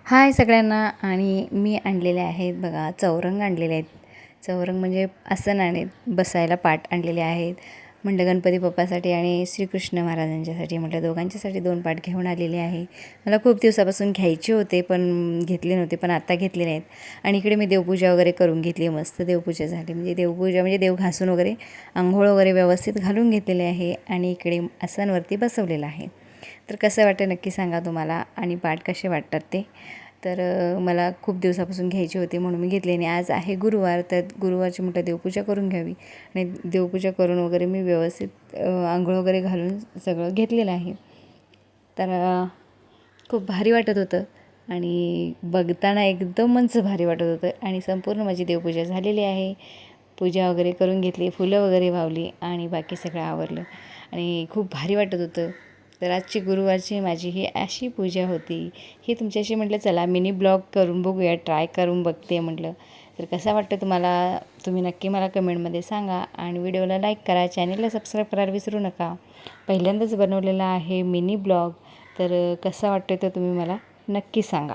हाय सगळ्यांना. आणि मी आणलेले आहेत बघा, चौरंग आणलेले आहेत. चौरंग म्हणजे आसन बसायला पाट आणलेले आहेत. म्हटलं गणपती बाप्पासाठी आणि श्रीकृष्ण महाराजांच्यासाठी, म्हटलं दोघांच्यासाठी 2 पाट घेऊन आलेले आहे. मला खूप दिवसापासून घ्यायचे होते पण घेतले नव्हते, पण आता घेतलेले आहेत. आणि इकडे मी देवपूजा वगैरे करून घेतली. मस्त देवपूजा झाली. म्हणजे देवपूजा म्हणजे देव घासून वगैरे अंघोळ वगैरे व्यवस्थित घालून घेतलेले आहे. आणि इकडे आसनवरती बसवलेलं आहे. तर कसं वाटतं नक्की सांगा तुम्हाला, आणि पाट कसे वाटतात ते. तर मला खूप दिवसापासून घ्यायची होती म्हणून मी घेतली. आणि आज आहे गुरुवार, तर गुरुवारची म्हटलं देवपूजा करून घ्यावी. आणि देवपूजा करून वगैरे मी व्यवस्थित आंघोळ वगैरे घालून सगळं घेतलेलं आहे. तर खूप भारी वाटत होतं आणि बघताना एकदमच भारी वाटत होतं. आणि संपूर्ण माझी देवपूजा झालेली आहे. पूजा वगैरे करून घेतली, फुलं वगैरे वावली आणि बाकी सगळं आवरलं आणि खूप भारी वाटत होतं. तर आजची गुरुवारची माझी ही अशी पूजा होती. ही तुमच्याशी म्हटलं चला मिनी ब्लॉग करून बघूया, ट्राय करून बघते म्हटलं. तर कसा वाटतं तुम्हाला, तुम्ही नक्की मला कमेंटमध्ये सांगा. आणि व्हिडिओला लाईक करा, चॅनलला सबस्क्राईब करायला विसरू नका. पहिल्यांदाच बनवलेला आहे मिनी ब्लॉग. तर कसा वाटतो तर तुम्ही मला नक्की सांगा.